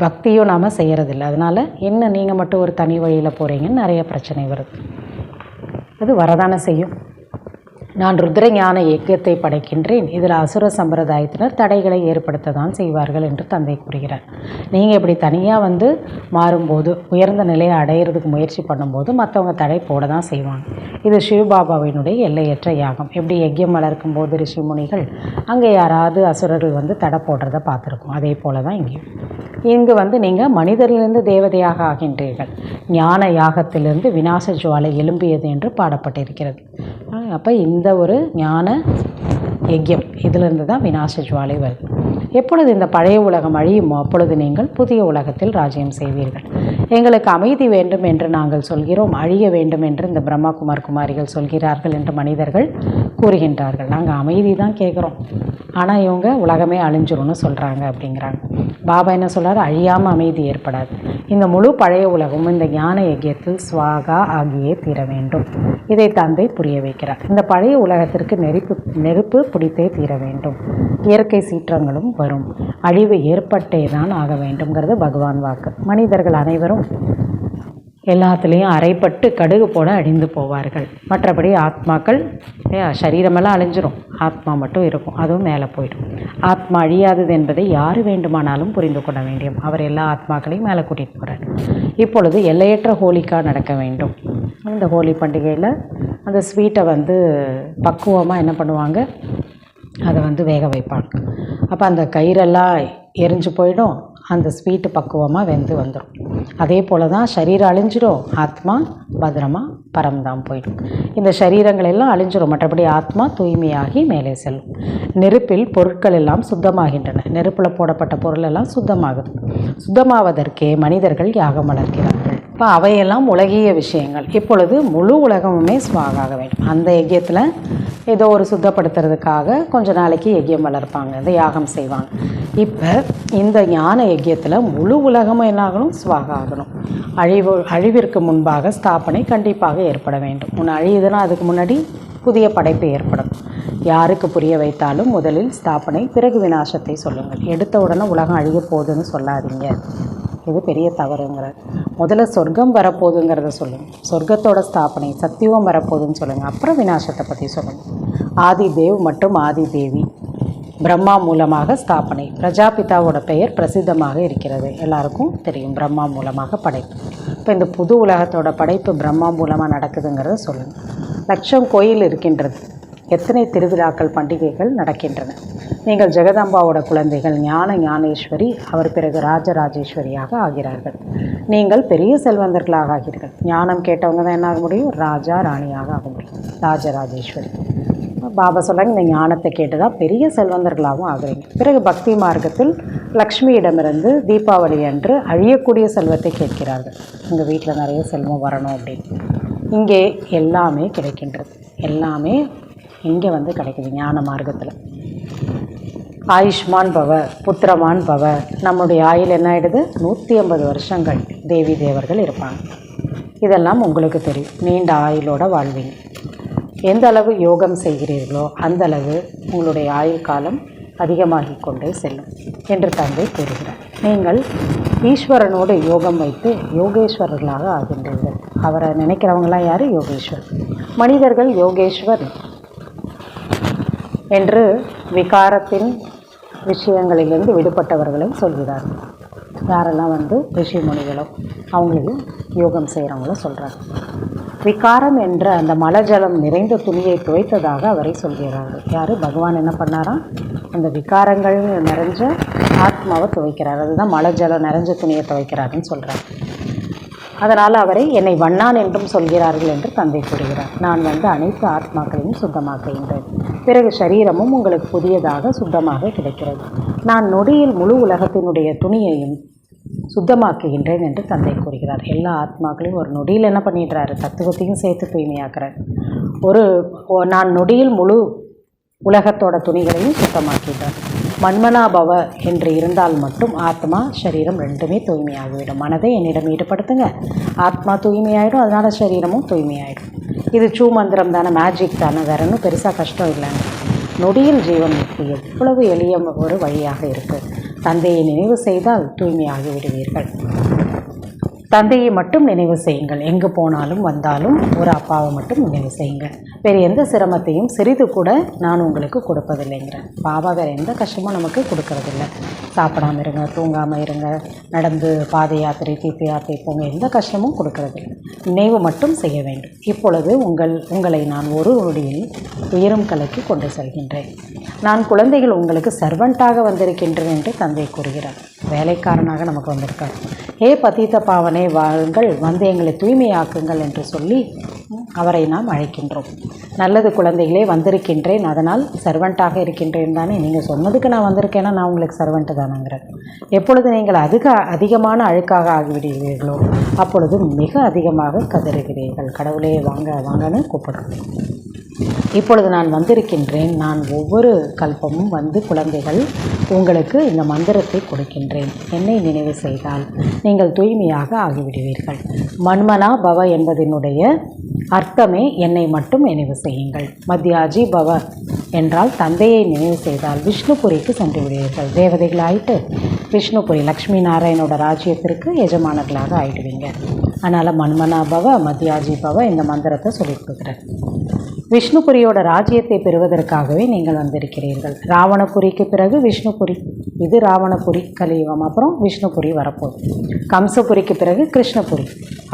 பக்தியும் நாம் செய்கிறதில்ல. அதனால் என்ன நீங்கள் மட்டும் ஒரு தனி வழியில் போகிறீங்கன்னு நிறைய பிரச்சனை வருது. அது வரதானே செய்யும். நான் ருத்ர ஞான யஜ்யத்தை படைக்கின்றேன், இதில் அசுர சம்பிரதாயத்தினர் தடைகளை ஏற்படுத்த தான் செய்வார்கள் என்று தந்தை கூறுகிறார். நீங்கள் இப்படி தனியாக மாறும்போது, உயர்ந்த நிலையை அடையிறதுக்கு முயற்சி பண்ணும்போது மற்றவங்க தடை போட தான் செய்வாங்க. இது சிவபாபாவினுடைய எல்லையற்ற யாகம். எப்படி யஜ்யம் வளர்க்கும் போது ரிஷி முனிகள் அங்கே யாராவது அசுரர்கள் தடை போடுறத பார்த்துருக்கோம். அதே போல தான் இங்கு நீங்கள் மனிதரிலிருந்து தேவதையாக ஆகின்றீர்கள். ஞான யாகத்திலிருந்து விநாச ஜுவாலை எழும்பியது என்று பாடப்பட்டிருக்கிறது. அப்போ இந்த ஒரு ஞான யஜ்யம் இதிலிருந்து தான் விநாச ஜுவாலை வருது. எப்பொழுது இந்த பழைய உலகம் அழியுமோ அப்பொழுது நீங்கள் புதிய உலகத்தில் ராஜ்யம் செய்வீர்கள். எங்களுக்கு அமைதி வேண்டும் என்று நாங்கள் சொல்கிறோம், அழிய வேண்டும் என்று இந்த பிரம்மாகுமார் குமாரிகள் சொல்கிறார்கள் என்று மனிதர்கள் கூறுகின்றார்கள். நாங்கள் அமைதி தான் கேட்குறோம், ஆனால் இவங்க உலகமே அழிஞ்சிரும்னு சொல்கிறாங்க அப்படிங்கிறாங்க. பாபா என்ன சொல்கிறார்? அழியாமல் அமைதி ஏற்படாது. இந்த முழு பழைய உலகமும் இந்த ஞான யஜ்யத்தில் ஸ்வாகா ஆகியே தீர வேண்டும். இதை தந்தை புரிய வைக்கிறார். இந்த பழைய உலகத்திற்கு நெருப்பு பிடித்தே தீர வேண்டும். இயற்கை சீற்றங்களும் வரும், அழிவு ஏற்பட்டே தான் ஆக வேண்டும்ங்கிறது பகவான் வாக்கு. மனிதர்கள் அனைவரும் எல்லாத்துலேயும் அரைப்பட்டு கடுகு போட அழிந்து போவார்கள். மற்றபடி ஆத்மாக்கள் சரீரமெல்லாம் அழிஞ்சிரும், ஆத்மா மட்டும் இருக்கும், அதுவும் மேலே போயிடும். ஆத்மா அழியாதது என்பதை யார் வேண்டுமானாலும் புரிந்து கொள்ள வேண்டும். அவர் எல்லா ஆத்மாக்களையும் மேலே கூட்டிகிட்டு போகிறார். இப்பொழுது எல்லையற்ற ஹோலிக்கா நடக்க வேண்டும். இந்த ஹோலி பண்டிகையில் அந்த ஸ்வீட்டை பக்குவமாக என்ன பண்ணுவாங்க, அதை வேக வைப்பாங்க. அப்போ அந்த கயிறெல்லாம் எரிஞ்சு போயிடும், அந்த ஸ்வீட்டு பக்குவமாக வெந்து வந்துடும். அதே போல் தான் சரீரம் அழிஞ்சிடும், ஆத்மா பத்திரமாக பரம்தான் போயிடும். இந்த சரீரங்கள் எல்லாம் அழிஞ்சிடும், மற்றபடி ஆத்மா தூய்மையாகி மேலே செல்லும். நெருப்பில் பொருட்கள் எல்லாம் சுத்தமாகின்றன. நெருப்பில் போடப்பட்ட பொருள் எல்லாம் சுத்தமாகுது. சுத்தமாவதற்கே மனிதர்கள் யாகம் வளர்க்கிறார்கள். இப்போ அவையெல்லாம் உலகிய விஷயங்கள். இப்பொழுது முழு உலகமுமே ஸ்வாகாக வேண்டும். அந்த யஜ்யத்தில் ஏதோ ஒரு சுத்தப்படுத்துறதுக்காக கொஞ்ச நாளைக்கு யஜ்யம் வளர்ப்பாங்க, இந்த யாகம் செய்வாங்க. இப்போ இந்த ஞான யஜ்யத்தில் முழு உலகமும் என்ன ஆகணும்? ஸ்வாக ஆகணும். அழிவிற்கு முன்பாக ஸ்தாபனை கண்டிப்பாக ஏற்பட வேண்டும். ஒன்று அழியுதுன்னா அதுக்கு முன்னாடி புதிய படைப்பு ஏற்படும். யாருக்கு புரிய வைத்தாலும் முதலில் ஸ்தாபனை, பிறகு விநாசத்தை சொல்லுங்கள். எடுத்த உடனே உலகம் அழிய போகுதுன்னு சொல்லாதீங்க, இது பெரிய தவறுங்கிறார். முதல்ல சொர்க்கம் வரப்போகுதுங்கிறத சொல்லுங்கள், சொர்க்கத்தோட ஸ்தாபனை சத்தியம் வரப்போகுதுன்னு சொல்லுங்கள், அப்புறம் விநாசத்தை பற்றி சொல்லுங்கள். ஆதி தேவ் மற்றும் ஆதி தேவி பிரம்மா மூலமாக ஸ்தாபனை. பிரஜாபிதாவோட பெயர் பிரசித்தமாக இருக்கிறது, எல்லாருக்கும் தெரியும். பிரம்மா மூலமாக படைப்பு. இப்போ இந்த புது உலகத்தோட படைப்பு பிரம்மா மூலமாக நடக்குதுங்கிறத சொல்லுங்கள். லட்சம் கோயில் இருக்கின்றது, எத்தனை திருவிழாக்கள் பண்டிகைகள் நடக்கின்றன. நீங்கள் ஜெகதாம்பாவோட குழந்தைகள். ஞானேஸ்வரி, அவர் பிறகு ராஜராஜேஸ்வரியாக ஆகிறார்கள். நீங்கள் பெரிய செல்வந்தர்களாக ஆகிறீர்கள். ஞானம் கேட்டவங்க தான் என்ன ஆக முடியும்? ராஜா ராணியாக ஆக முடியும், ராஜராஜேஸ்வரி. பாபா சொல்கிறாங்க, இந்த ஞானத்தை கேட்டு தான் பெரிய செல்வந்தர்களாகவும் ஆகுறீங்க. பிறகு பக்தி மார்க்கத்தில் லக்ஷ்மியிடமிருந்து தீபாவளி அன்று அழியக்கூடிய செல்வத்தை கேட்கிறார்கள். உங்கள் வீட்டில் நிறைய செல்வம் வரணும் அப்படின்னு. இங்கே எல்லாமே கிடைக்கின்றது, எல்லாமே இங்கே கிடைக்குது ஞான மார்க்கத்தில். ஆயுஷ்மான் பவ, புத்திரமான் பவ. நம்முடைய ஆயுள் என்ன ஆகிடுது? 150 வருஷங்கள் தேவி தேவர்கள் இருப்பாங்க. இதெல்லாம் உங்களுக்கு தெரியும். நீண்ட ஆயுளோட வாழ்வீங்க. எந்த அளவு யோகம் செய்கிறீர்களோ அந்த அளவு உங்களுடைய ஆயுள் காலம் அதிகமாகிக் கொண்டே செல்லும் என்று தந்தை கூறுகிறார். நீங்கள் ஈஸ்வரனோடு யோகம் வைத்து யோகேஸ்வரர்களாக ஆகின்றீர்கள். அவரை நினைக்கிறவங்களாம் யார்? யோகேஸ்வர். மனிதர்கள் யோகேஸ்வர் என்று விகாரத்தின் விஷயங்களிலிருந்து விடுபட்டவர்களும் சொல்கிறார்கள். யாரெல்லாம் ரிஷி முனிகளோ அவங்களையும் யோகம் செய்கிறவங்களும் சொல்கிறாங்க. விகாரம் என்ற அந்த மலஜலம் நிறைந்த துணியை துவைத்ததாக அவரை சொல்கிறார்கள். யார்? பகவான் என்ன பண்ணாராம்? அந்த விகாரங்கள் நிறைஞ்ச ஆத்மாவை துவைக்கிறார். அதுதான் மலஜலம் நிறைஞ்ச துணியை துவைக்கிறாருன்னு சொல்கிறார். அதனால் அவரை என்னை வண்ணான் என்றும் சொல்கிறார்கள் என்று தந்தை கூறுகிறார். நான் அனைத்து ஆத்மாக்களையும் சுத்தமாக்குகின்றேன். பிறகு சரீரமும் உங்களுக்கு புதியதாக சுத்தமாக கிடைக்கிறது. நான் நொடியில் முழு உலகத்தினுடைய துணியையும் சுத்தமாக்குகின்றேன் என்று தந்தை கூறுகிறார். எல்லா ஆத்மாக்களையும் ஒரு நொடியில் என்ன பண்ணிடுறாரு? தத்துவத்தையும் சேர்த்து தூய்மையாக்குறார். நான் நொடியில் முழு உலகத்தோட துணிகளையும் சுத்தமாக்கிட்டார். மன்மனாபவ என்று இருந்தால் மட்டும் ஆத்மா சரீரம் ரெண்டுமே தூய்மையாகிவிடும். மனதை என்னிடம் ஈடுபடுத்துங்க, ஆத்மா தூய்மையாயிடும், அதனால் சரீரமும் தூய்மையாயிடும். இது சூ மந்திரம் தானே, மேஜிக் தானே, வேற ஒன்றும் பெருசாக கஷ்டம் இல்லைங்க. நொடியில் ஜீவன் முக்தி எவ்வளவு எளிய ஒரு வழியாக இருக்குது. தந்தையை நினைவு செய்தால் தூய்மையாகி விடுவீர்கள். தந்தையை மட்டும் நினைவு செய்யுங்கள். எங்கு போனாலும் வந்தாலும் ஒரு அப்பாவை மட்டும் நினைவு செய்யுங்கள். வேறு எந்த சிரமத்தையும் சிறிது கூட நான் உங்களுக்கு கொடுப்பதில்லைங்கிறேன். பாபா வேறு எந்த கஷ்டமும் நமக்கு கொடுக்கறதில்ல. சாப்பிடாமல் இருங்க, தூங்காமல் இருங்க, நடந்து பாத யாத்திரை தீர்த்த யாத்திரை போங்க, எந்த கஷ்டமும் கொடுக்கறதில்லை. நினைவு மட்டும் செய்ய வேண்டும். இப்பொழுது உங்களை நான் ஒரு நொடியில் உயரும் கலைக்கு கொண்டு செல்கின்றேன். நான் குழந்தைகள் உங்களுக்கு சர்வெண்ட்டாக வந்திருக்கின்றேன் என்று தந்தை கூறுகிறார். வேலைக்காரனாக நமக்கு வந்திருக்கார். ஏ பதீத பாவனே வாருங்கள், எங்களை தூய்மையாக்குங்கள் என்று சொல்லி அவரை நாம் அழைக்கின்றோம். நல்லது குழந்தைகளே, வந்திருக்கின்றேன், அதனால் சர்வெண்ட்டாக இருக்கின்றேன் தானே. நீங்கள் சொன்னதுக்கு நான் வந்திருக்கேன்னா நான் உங்களுக்கு சர்வெண்ட்டு தானேங்கிறேன். எப்பொழுது நீங்கள் அதிகமான அழுக்காக ஆகிவிடுவீர்களோ அப்பொழுது மிக அதிகமாக கதறுகிறீர்கள். கடவுளே வாங்க வாங்கன்னு கூப்பிடுறோம். இப்பொழுது நான் வந்திருக்கின்றேன். நான் ஒவ்வொரு கல்பமும் குழந்தைகள் உங்களுக்கு இந்த மந்திரத்தை கொடுக்கின்றேன். என்னை நினைவு செய்தால் நீங்கள் தூய்மையாக ஆகிவிடுவீர்கள். மன்மனா பவ என்பதனுடைய அர்த்தமே என்னை மட்டும் நினைவு செய்யுங்கள். மத்யாஜி பவ என்றால் தந்தையை நினைவு செய்தால் விஷ்ணுபுரிக்கு சென்று விடுவீர்கள். தேவதைகள் ஆயிட்டு விஷ்ணுபுரி லக்ஷ்மி நாராயணோட ராஜ்யத்திற்கு எஜமானர்களாக ஆயிடுவீங்க. அதனால் மன்மனா பவ மத்யாஜி பவ இந்த மந்திரத்தை சொல்லிக் கொடுக்குறேன். விஷ்ணுபுரியோட ராஜ்யத்தை பெறுவதற்காகவே நீங்கள் வந்திருக்கிறீர்கள். ராவணபுரிக்கு பிறகு விஷ்ணுபுரி, இது ராவணபுரி கலியுகம், அப்புறம் விஷ்ணுபுரி வரப்போகுது. கம்சபுரிக்கு பிறகு கிருஷ்ணபுரி,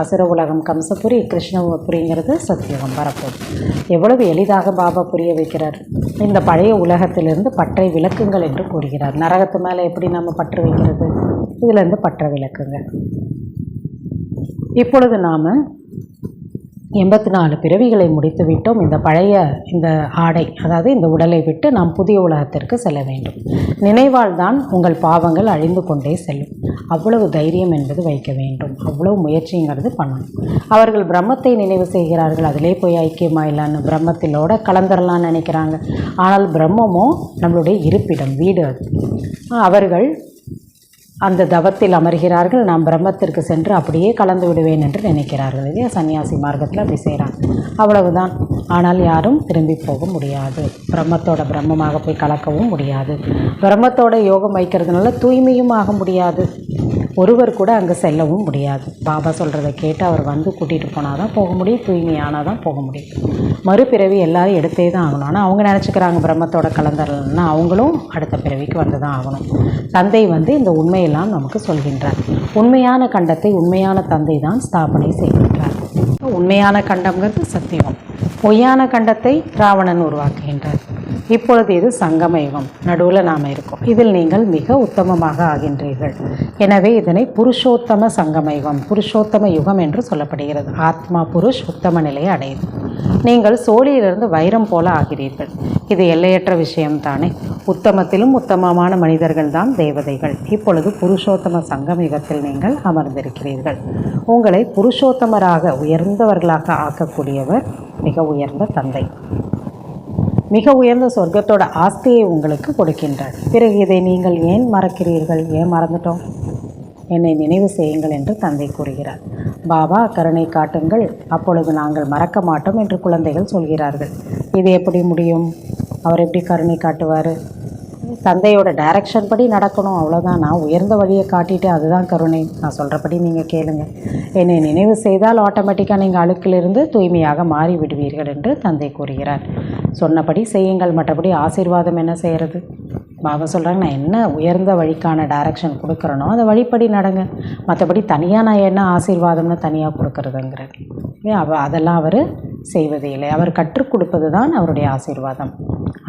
அசுர உலகம் கம்சபுரி, கிருஷ்ணபுரிங்கிறது சத்தியுகம் வரப்போகுது. எவ்வளவு எளிதாக பாபா புரிய வைக்கிறார். இந்த பழைய உலகத்திலிருந்து பற்றை விளக்குங்கள் என்று கூறுகிறார். நரகத்து மேலே எப்படி நம்ம பற்று வைக்கிறது? இதிலேருந்து பற்ற விளக்குங்க. இப்பொழுது நாம் 84 பிறவிகளை முடித்து விட்டோம். இந்த பழைய ஆடை, அதாவது இந்த உடலை விட்டு நாம் புதிய உலகத்திற்கு செல்ல வேண்டும். நினைவால் தான் உங்கள் பாவங்கள் அழிந்து கொண்டே செல்லும். அவ்வளவு தைரியம் என்பது வைக்க வேண்டும். அவ்வளவு முயற்சிங்கிறது பண்ணணும். அவர்கள் பிரம்மத்தை நினைவு செய்கிறார்கள். அதிலே போய் ஐக்கியமாயிடலான்னு பிரம்மத்திலோட கலந்துடலான்னு நினைக்கிறாங்க. ஆனால் பிரம்மமோ நம்மளுடைய இருப்பிடம், வீடு. அது அவர்கள் அந்த தவத்தில் அமர்கிறார்கள். நாம் பிரம்மத்திற்கு சென்று அப்படியே கலந்து விடுவேன் என்று நினைக்கிறார்கள். இல்லையா? சன்னியாசி மார்க்கத்தில் அப்படி செய்கிறாங்க. அவ்வளவுதான். ஆனால் யாரும் திரும்பி போக முடியாது. பிரம்மத்தோட பிரம்மமாக போய் கலக்கவும் முடியாது. பிரம்மத்தோட யோகம் வைக்கிறதுனால தூய்மையும் ஆக முடியாது. ஒருவர் கூட அங்கே செல்லவும் முடியாது. பாபா சொல்கிறத கேட்டு அவர் கூட்டிகிட்டு போனால் தான் போக முடியும். தூய்மையானால் தான் போக முடியும். மறுபிறவி எல்லாரும் எடுத்தே தான் ஆகணும். ஆனால் அவங்க நினச்சிக்கிறாங்க பிரம்மத்தோட கலந்துரலன்னா அவங்களும் அடுத்த பிறவிக்கு வந்து தான் ஆகணும். தந்தை இந்த உண்மையெல்லாம் நமக்கு சொல்கின்றார். உண்மையான கண்டத்தை உண்மையான தந்தை தான் ஸ்தாபனை செய்கின்றார். உண்மையான கண்டம்ங்கிறது சத்தியம். பொய்யான கண்டத்தை ராவணன் உருவாக்குகின்றார். இப்பொழுது இது சங்கம யுகம், நடுவில் நாம் இருக்கோம். இதில் நீங்கள் மிக உத்தமமாக ஆகின்றீர்கள். எனவே இதனை புருஷோத்தம சங்கம யுகம், புருஷோத்தம யுகம் என்று சொல்லப்படுகிறது. ஆத்மா புருஷ் உத்தம நிலையை அடையுது. நீங்கள் சோழியிலிருந்து வைரம் போல ஆகிறீர்கள். இது எல்லையற்ற விஷயம்தானே. உத்தமத்திலும் உத்தமமான மனிதர்கள் தான் தேவதைகள். இப்பொழுது புருஷோத்தம சங்கம யுகத்தில் நீங்கள் அமர்ந்திருக்கிறீர்கள். உங்களை புருஷோத்தமராக உயர்ந்தவர்களாக ஆக்கக்கூடியவர் மிக உயர்ந்த தந்தை. மிக உயர்ந்த சொர்க்கத்தோட ஆஸ்தியை உங்களுக்கு கொடுக்கின்றார். பிறகு இதை நீங்கள் ஏன் மறக்கிறீர்கள்? ஏன் மறந்துட்டோம்? என்னை நினைவு செய்யுங்கள் என்று தந்தை கூறுகிறார். பாபா கருணை காட்டுங்கள், அப்பொழுது நாங்கள் மறக்க மாட்டோம் என்று குழந்தைகள் சொல்கிறார்கள். இது எப்படி முடியும்? அவர் எப்படி கருணை காட்டுவார்? தந்தையோட டைரக்ஷன் படி நடக்கணும், அவ்வளோதான். நான் உயர்ந்த வழியை காட்டிட்டு அதுதான் கருணை. நான் சொல்கிறபடி நீங்கள் கேளுங்க. என்னை நினைவு செய்தால் ஆட்டோமேட்டிக்காக நீங்கள் அழுக்கிலிருந்து தூய்மையாக மாறி விடுவீர்கள் என்று தந்தை கூறுகிறார். சொன்னபடி செய்யுங்கள், மற்றபடி ஆசீர்வாதம் என்ன செய்கிறது? பாபா சொல்கிறாங்க, நான் என்ன உயர்ந்த வழிக்கான டைரக்ஷன் கொடுக்குறனோ அதை வழிப்படி நடங்க, மற்றபடி தனியாக நான் என்ன ஆசீர்வாதம்னு தனியாக கொடுக்குறதுங்கிறார். அதெல்லாம் அவர் செய்வதே இல்லை. அவர் கற்றுக் கொடுப்பது தான் அவருடைய ஆசீர்வாதம்.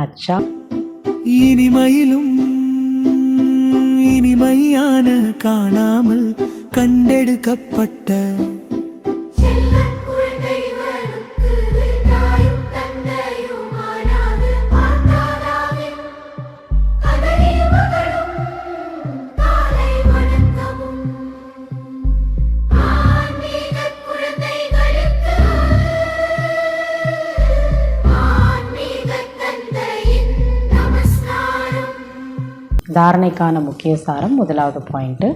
அச்சா, இனிமையிலும் இனிமையான காணாமல் கண்டெடுக்கப்பட்ட தாரணைக்கான முக்கிய சாரம். முதலாவது பாயிண்ட்டு,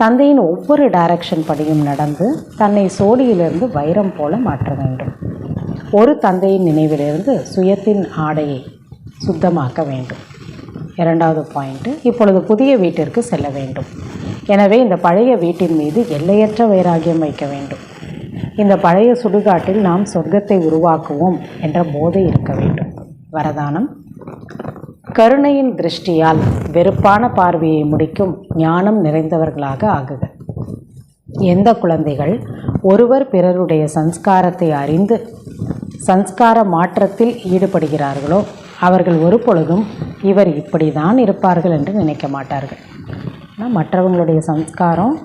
தந்தையின் ஒவ்வொரு டைரக்ஷன் படியும் நடந்து தன்னை சோடியிலிருந்து வைரம் போல மாற்ற வேண்டும். ஒரு தந்தையின் நினைவிலிருந்து சுயத்தின் ஆடையை சுத்தமாக்க வேண்டும். இரண்டாவது பாயிண்ட்டு, இப்பொழுது புதிய வீட்டிற்கு செல்ல வேண்டும். எனவே இந்த பழைய வீட்டின் மீது எல்லையற்ற வைராகியம் வைக்க வேண்டும். இந்த பழைய சுடுகாட்டில் நாம் சொர்க்கத்தை உருவாக்குவோம் என்ற போதை இருக்க வேண்டும். வரதானம்: கருணையின் திருஷ்டியால் வெறுப்பான பார்வையை முடிக்கும் ஞானம் நிறைந்தவர்களாக ஆகுக. எந்த குழந்தைகள் ஒருவர் பிறருடைய சன்ஸ்காரத்தை அறிந்து சன்ஸ்கார மாற்றத்தில் ஈடுபடுகிறார்களோ அவர்கள் ஒரு பொழுதும் இவர் இப்படி தான் இருப்பார்கள் என்று நினைக்க மாட்டார்கள். ஆனால் மற்றவங்களுடைய சன்ஸ்காரம்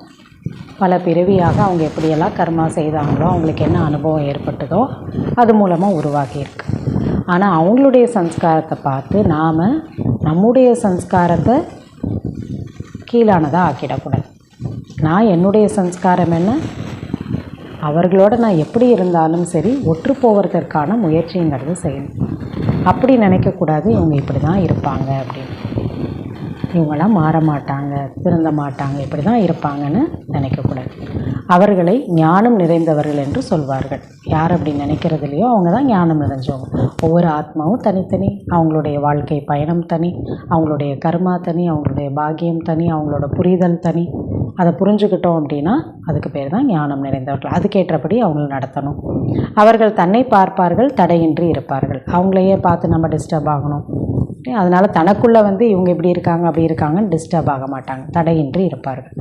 பல பிறவியாக அவங்க எப்படியெல்லாம் கர்மா செய்தாங்களோ, அவங்களுக்கு என்ன அனுபவம் ஏற்பட்டதோ அது மூலமாக உருவாகியிருக்கு. ஆனால் அவங்களுடைய சன்ஸ்காரத்தை பார்த்து நாம் நம்முடைய சன்ஸ்காரத்தை கீழானதாக ஆக்கிடக்கூடாது. நான் என்னுடைய சன்ஸ்காரம் என்ன, அவர்களோட நான் எப்படி இருந்தாலும் சரி ஒற்று போவதற்கான முயற்சிங்கிறது செய்யணும். அப்படி நினைக்கக்கூடாது, இவங்க இப்படி தான் இருப்பாங்க அப்படின்னு, இவங்களாம் மாற மாட்டாங்க, திருந்த மாட்டாங்க, இப்படி தான் இருப்பாங்கன்னு நினைக்கக்கூடாது. அவர்களை ஞானம் நிறைந்தவர்கள் என்று சொல்வார்கள். யார் அப்படி நினைக்கிறது இல்லையோ அவங்க தான் ஞானம் நிறைஞ்சவங்க. ஒவ்வொரு ஆத்மாவும் தனித்தனி, அவங்களுடைய வாழ்க்கை பயணம் தனி, அவங்களுடைய கர்மா தனி, அவங்களுடைய பாக்கியம் தனி, அவங்களோட புரிதல் தனி. அதை புரிஞ்சுக்கிட்டோம் அப்படின்னா அதுக்கு பேர் தான் ஞானம் நிறைந்தவர்கள். அதுக்கேற்றபடி அவங்கள நடத்தணும். அவர்கள் தன்னை பார்ப்பார்கள், தடையின்றி இருப்பார்கள். அவங்களையே பார்த்து நம்ம டிஸ்டர்ப் ஆகணும். அதனால் தனக்குள்ளே இவங்க இப்படி இருக்காங்க அப்படி இருக்காங்கன்னு டிஸ்டர்ப் ஆக மாட்டாங்க, தடையின்றி இருப்பார்கள்.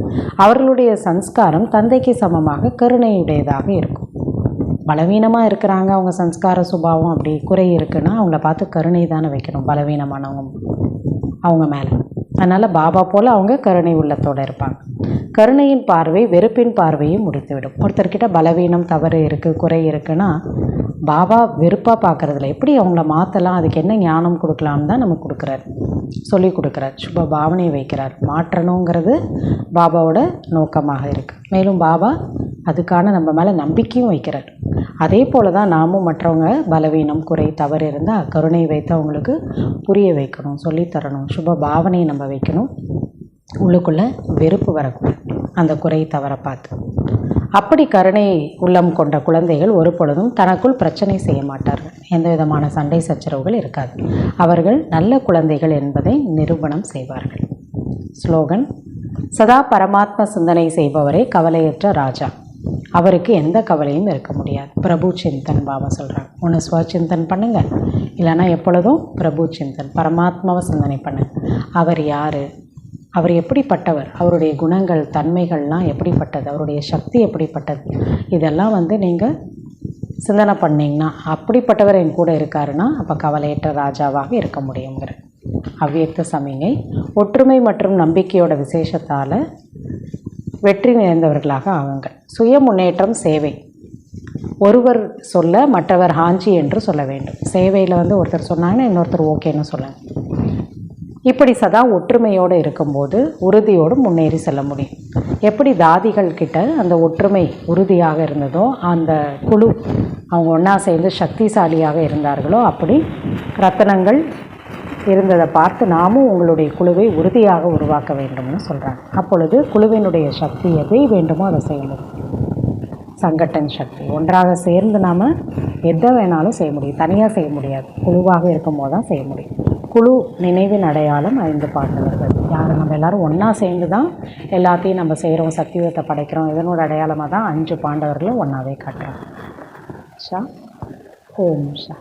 அவர்களுடைய சன்ஸ்காரம் தந்தைக்கு சமமாக கருணையுடையதாக இருக்கும். பலவீனமாக இருக்கிறாங்க, அவங்க சன்ஸ்கார சுபாவம் அப்படி குறை இருக்குன்னா அவங்கள பார்த்து கருணை தானே வைக்கணும், பலவீனமானவங்க அவங்க மேலே. அதனால் பாபா போல் அவங்க கருணை உள்ளத்தோடு இருப்பாங்க. கருணையின் பார்வை வெறுப்பின் பார்வையை முடித்துவிடும். ஒருத்தர்கிட்ட பலவீனம் தவறு இருக்குது குறை இருக்குன்னா பாபா வெறுப்பாக பார்க்குறதில்ல, எப்படி அவங்கள மாற்றலாம், அதுக்கு என்ன ஞானம் கொடுக்கலான்னு தான் நமக்கு கொடுக்குறாரு, சொல்லி கொடுக்குறார், சுப பாவனையை வைக்கிறார். மாற்றணுங்கிறது பாபாவோட நோக்கமாக இருக்குது. மேலும் பாபா அதுக்கான நம்ம மேலே நம்பிக்கையும் வைக்கிறார். அதே போல் தான் நாமும் மற்றவங்க பலவீனம் குறை தவறு இருந்தால் கருணை வைத்து அவங்களுக்கு புரிய வைக்கணும், சொல்லித்தரணும், சுப பாவனையை நம்ம வைக்கணும். உள்ளுக்குள்ளே வெறுப்பு வரக்கூடாது அந்த குறை தவற பார்த்து. அப்படி கருணை உள்ளம் கொண்ட குழந்தைகள் ஒரு பொழுதும் தனக்குள் பிரச்சனை செய்ய மாட்டார்கள். எந்த விதமான சண்டை சச்சரவுகள் இருக்காது. அவர்கள் நல்ல குழந்தைகள் என்பதை நிரூபணம் செய்வார்கள். ஸ்லோகன்: சதா பரமாத்ம சிந்தனை செய்பவரே கவலையற்ற ராஜா. அவருக்கு எந்த கவலையும் இருக்க முடியாது. பிரபு சிந்தன் பாபா சொல்கிறாங்க. ஒன்று ஸ்வச்சிந்தன் பண்ணுங்கள், இல்லைன்னா எப்பொழுதும் பிரபு சிந்தன், பரமாத்மாவை சிந்தனை பண்ணுங்கள். அவர் யார், அவர் எப்படிப்பட்டவர், அவருடைய குணங்கள் தன்மைகள்லாம் எப்படிப்பட்டது, அவருடைய சக்தி எப்படிப்பட்டது, இதெல்லாம் நீங்கள் சிந்தனை பண்ணிங்கன்னா அப்படிப்பட்டவர் என் கூட இருக்காருன்னா அப்போ கவலையற்ற ராஜாவாக இருக்க முடியுங்கிற அவ்வியக்த சமிகை. ஒற்றுமை மற்றும் நம்பிக்கையோட விசேஷத்தால் வெற்றி நிறைந்தவர்களாக ஆகுங்க. சுய முன்னேற்றம் சேவை. ஒருவர் சொல்ல மற்றவர் ஹாஞ்சி என்று சொல்ல வேண்டும். சேவையில் ஒருத்தர் சொன்னாங்கன்னா இன்னொருத்தர் ஓகேன்னு சொல்லுங்க. இப்படி சதா ஒற்றுமையோடு இருக்கும்போது உறுதியோடு முன்னேறி செல்ல முடியும். எப்படி தாதிகள் கிட்ட அந்த ஒற்றுமை உறுதியாக இருந்ததோ, அந்த குழு அவங்க ஒன்றா சேர்ந்து சக்திசாலியாக இருந்தார்களோ, அப்படி ரத்தனங்கள் இருந்ததை பார்த்து நாமும் உங்களுடைய குழுவை உறுதியாக உருவாக்க வேண்டும்னு சொல்கிறாங்க. அப்பொழுது குழுவினுடைய சக்தி எதை வேண்டுமோ அதை செய்ய முடியும். சங்கட்டன் சக்தி ஒன்றாக சேர்ந்து நாம் எதை வேணாலும் செய்ய முடியும், தனியாக செய்ய முடியாது. குழுவாக இருக்கும் போது தான் செய்ய முடியும். குழு நினைவின் அடையாளம் 5 பாண்டவர்கள். யார் நம்ம எல்லோரும் ஒன்றா சேர்ந்து தான் எல்லாத்தையும் நம்ம செய்கிறோம், சத்தியுகத்தை படைக்கிறோம். இதனோட அடையாளமாக தான் 5 பாண்டவர்களும் ஒன்றாவே காட்டுறோம். ஓம் ஷா.